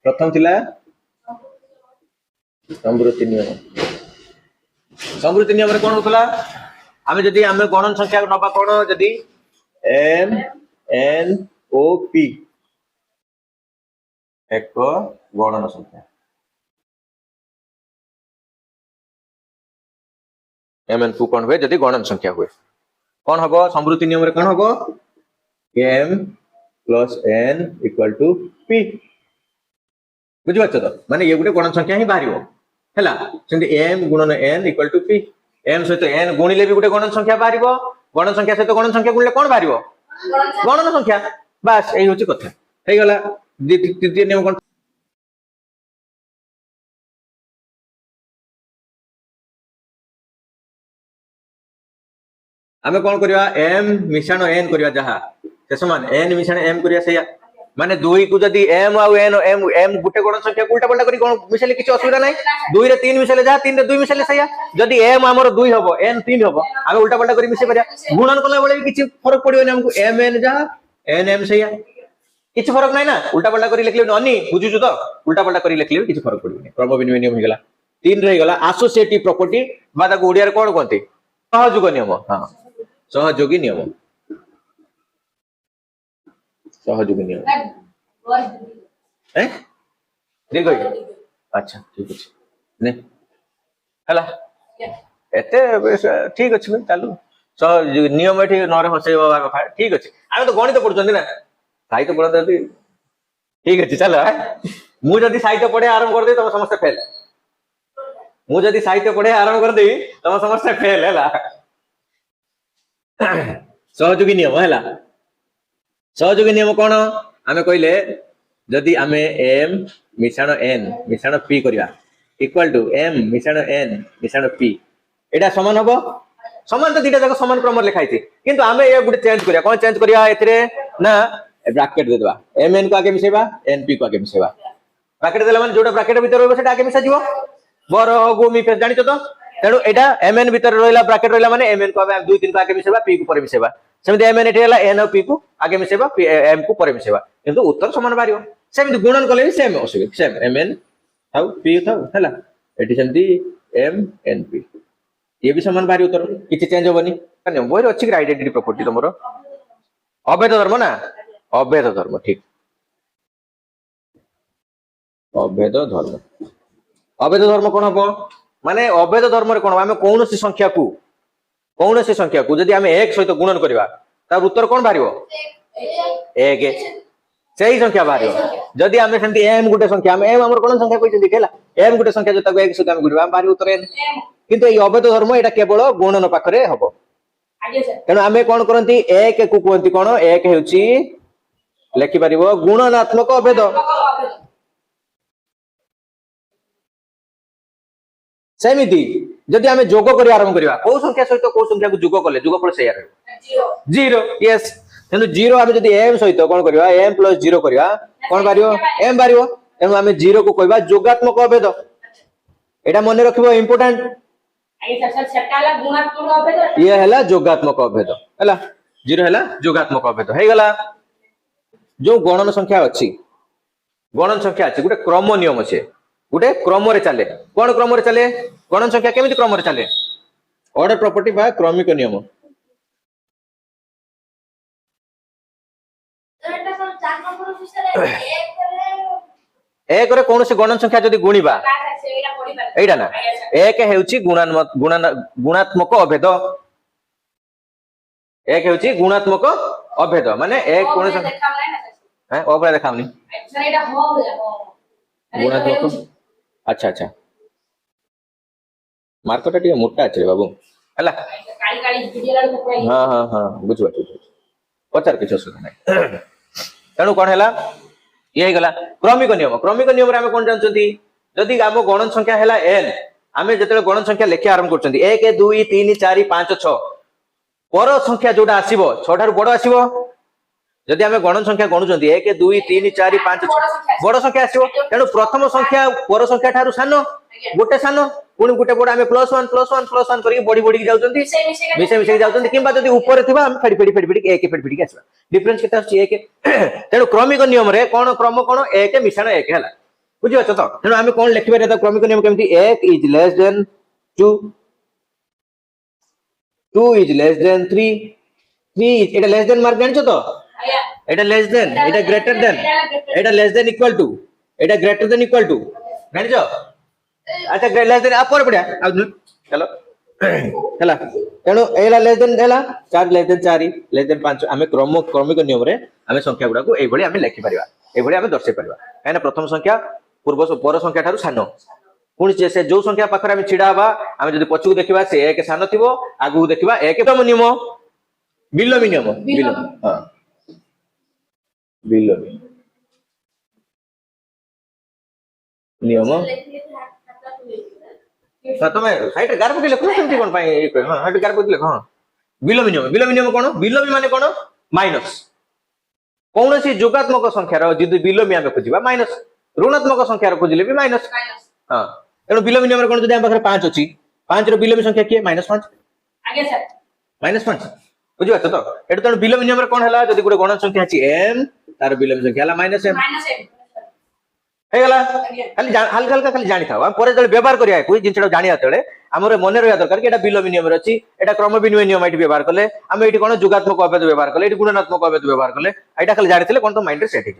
प्रथम थिला समृद्धि नियम। समृद्धि नियम रे कोन होतला आमे जदी आमे गणन संख्या नबा कोन जदी एम एन ओ पी एक गणन संख्या एम एन को कोन हुए जदी गणन संख्या हुए कोन हबो समृद्धि नियम रे कोन हबो M plus N equal to P बुझि बात तो माने ये गुटे गणन संख्या ही बाहरिबो हैला सेंति एम गुणन N equal to P M सहित एन गुणिले भी गुटे गणन संख्या बाहरिबो गणन संख्या सहित गणन संख्या गुणिले कोन बाहरिबो गणन संख्या बस एही होची कथा हे गला तृतीय नियम कोन आमे कोन करिया एम मिश्रण एन करिया जहा से समान एन मिश्रण एम करिया सैया माने दुई को जदी एम आ एन एम एम गुटे गणन संख्या उल्टा पलटा करी कोन मिसले किछ असुविधा नै दुई रे तीन मिसले जा तीन रे दुई मिसले सैया जदी एम हमर दुई हबो एन तीन हबो आमे उल्टा पलटा करी मिसे परिया गुणन कला बेले किछ फरक पडियो नै हमकु एम एन जा एन एम सैया किछ फरक नै ना उल्टा पलटा करी लिखले ननी बुझिछु तो उल्टा पलटा करी लिखले किछ फरक पडियो नै क्रम विनिमय नियम हेगला तीन रे हेगला एसोसिएटिव प्रॉपर्टी बादा ओडिया रे कोन कोनते सहयोग नियम हां सहयोगी नियम सहयोगी नियम ठीक है अच्छा ठीक अछि ने हला एते ठीक अछि में चालू सहयोगी नियम एठी नरे हसे बाबा कथा ठीक अछि आमे तो गणित पढुचंदी ना साहित्य पढते ठीक अछि चलो मु जदी साहित्य पढे आरंभ कर दे तम समस्त फेल मु जदी साहित्य पढे आरंभ कर दे तम समस्त फेल हैला सहयोगी नियम हैला सहयोगी नियम कोन आमे कइले जदी आमे m मिश्रण n मिश्रण p करिया इक्वल टू m मिश्रण n मिश्रण p एटा समान हबो समान तो दीटा जक समान क्रम लिखाइछि किंतु आमे ए गुटे चेंज करिया कोन चेंज करिया एथरे ना ब्रैकेट दे देबा mn को आगे मिसेबा np को आगे मिसेबा ब्रैकेट देला माने जोटा ब्रैकेट भीतर रहबो सेटा आगे मिसा जीवो बर गो मी फेस जानि तो तेणु एटा mn भीतर रहला ब्रैकेट रहला माने mn को आगे 2 3 को आगे मिसेबा p को पर मिसेबा सेमति mn एठी हला n और p को आगे मिसेबा m को पर मिसेबा किंतु उत्तर समान बारियो सेमति गुणन कले भी same Asbe same mn थाउ p थाउ हला एठी सेमति m np ये भी समान बारी उत्तर किछि चेंज होबनी कन्या बोर अछि आइडेंटिटी प्रॉपर्टी तमरो अवैध धर्म ना अवैध धर्म ठीक अवैध धर्म कोन हबो माने अवैध धर्म रे कोन आमे कोनोसी संख्या को जदी आमे 1 सहित गुणन करबा तार उत्तर कोन बारिबो 1 सही संख्या बारिबो जदी आमे सेंती m गुटे संख्या आमे m हमर कोन संख्या कहि दिखेला m गुटे संख्या जता 1 सहित आमे गुणबा बारी उत्तर n किंतु ए अवैध धर्म एटा केवल गुणन पाखरे हबो तेणु आमे कोन करंती 1 को कोंती कोन 1 हेउची लेखि परिबो गुणनात्मक अवैध सेमिति जदि आमे जोग करि आरंभ करिवा को संख्या सहित को संख्या को जोग करले जोगफल सेया रहबो 0 यस तेनु 0 आमे जदि m सहित कोन करिवा m + 0 करिवा कोन बारियो m बारियो तेनु आमे 0 को कहबा जोगात्मक अवैध एटा मने रखिबो इंपोर्टेंट सेटाला गुणात्मक अवैध ये हला जोगात्मक अवैध हला 0 हला जोगात्मक अवैध हे गला जो गणन संख्या अछि गुटे क्रम नियम अछि गुटे क्रम रे चले कोन क्रम रे चले गणन संख्या केमिति क्रम रे चले ऑर्डर प्रॉपर्टी बा क्रमिक नियम एक रे कोनोसी गणन संख्या जदी गुणीबा एइडा ना एक हेउची गुणात्मक अभेद एक हेउची गुणात्मक अभेद माने एक कोन हैं ओपरे देखावनी सर एटा हो गुणात्मक अच्छा अच्छा मार्कटा टिके मोटा अछि बाबू हला काली काली वीडियो लाड को हां हां हां बुझबा पचार किछ सुन नै तेणु कोन हला ये गला क्रमिक नियम रे हम कोन जानचंती जदि हम गणन संख्या हला n आमे जतले गणन संख्या लेखि आरंभ करचंती 1 2 3 4 5 6 पर संख्या जोटा आसीबो 6 थारु बड़ आसीबो जदि आमे गणन संख्या गणुचंती 1 2 3 4 5 6 बड़ संख्या आसीबो तेणु प्रथम संख्या पर संख्या थारु सानो गोटे सानो पुणी गोटे बड़ आमे +1 करी बड़ी बड़ी जाउचंती मिसे जाउचंती किबा जदि ऊपर थिबा हम फेडी एक फेडी आसीबा डिफरेंस केता अछि 1 तेणु क्रमिक नियम रे कोन क्रम कोन 1 मिश्रण 1 हला बुझिपारछ तो तेणु आम कौन लिखिपर क्रमिक नियम केमती 1 is less than 2 2 is less than 3 3 is Etah less than mark जानछो तो आया एटा less than Etah greater than Etah less than equal to Etah greater than equal to जानछो अच्छा लेस देन आप पर पड़िया चलो हला तेणु एला लेस देन एला 4 लेस देन 4 लेस देन 5 आमे क्रमिक नियम रे आमे संख्या गुडा को एई भली आमे लिखि परिबा एई भली आमे दर्शाई परिबा काहे ना प्रथम संख्या पूर्व पर संख्या ठारू सानो पुणी से जो संख्या पाखरे आमे छिडा बा आमे जदी पछुक देखिबा से एक सानो थिबो आगु देखिबा एक प्रथम नियम बिलोमी नियम बिलोमी हां बिलोमी नियम તમે સાઈડ ગાર પકે લખો કેમતી કોણ પાઈ હા સાઈડ ગાર પકે લખો હા ବିଲୋମୀ ନିୟମ કોણ ବିଲୋମୀ ମାନେ કોણ ମାଇନସ୍ କୌଣସି ଯୋଗାତ୍ମକ ସଂଖ୍ୟାର ଯଦି ବିଲୋମୀ ଆମେ ଖୋଜିବା ମାଇନସ୍ ଋଣାତ୍ମକ ସଂଖ୍ୟାର ଖୋଜିଲେ ବି ମାଇନସ୍ माइनस ହଁ ତେଣୁ ବିଲୋମୀ ନିୟମରେ କୋଣ ଯଦି ଆମ ପାଖରେ 5 ଅଛି 5 ର ବିଲୋମୀ ସଂଖ୍ୟା କିଏ -5 आगे सर -5 ବୁଝିପାରୁଛ ତ ଏଠୁ ତେଣୁ ବିଲୋମୀ ନିୟମରେ କୋଣ ହେଲା ଯଦି ଗୋଟେ ଗଣନ ସଂଖ୍ୟା ଅଛି m ତାର ବିଲୋମୀ ସଂଖ୍ୟା ହେଲା -m माइनस है ହେଇଗଲା ଖାଲି ହଲକା ହଲକା ଖାଲି ଜାଣିଥାଅ ଆମେ ପରେ ଯେତେବେଳେ ବ୍ୟବହାର କରିବା ଏକୁ ଜିନିଷଟା ଜାଣିବା ତେବେଳେ ଆମର ମନେ ରହିବା ଦରକାର କି ଏଟା ବିଲୋମୀ ନିୟମରେ ଅଛି ଏଟା କ୍ରମ ବିନିମୟ ନିୟମ ଏଠି ବ୍ୟବହାର କଲେ ଆମେ ଏଠି କଣ ଯୋଗାତ୍ମକ ଅଭେଦ ବ୍ୟବହାର କଲେ ଏଠି ଗୁଣନାତ୍ମକ ଅଭେଦ ବ୍ୟବହାର କଲେ ଏଇଟା ଖାଲି ଜାଣିଥିଲେ କଣ ତ ମାଇଣ୍ଡରେ ସେଟ୍ ହେଇଯିବ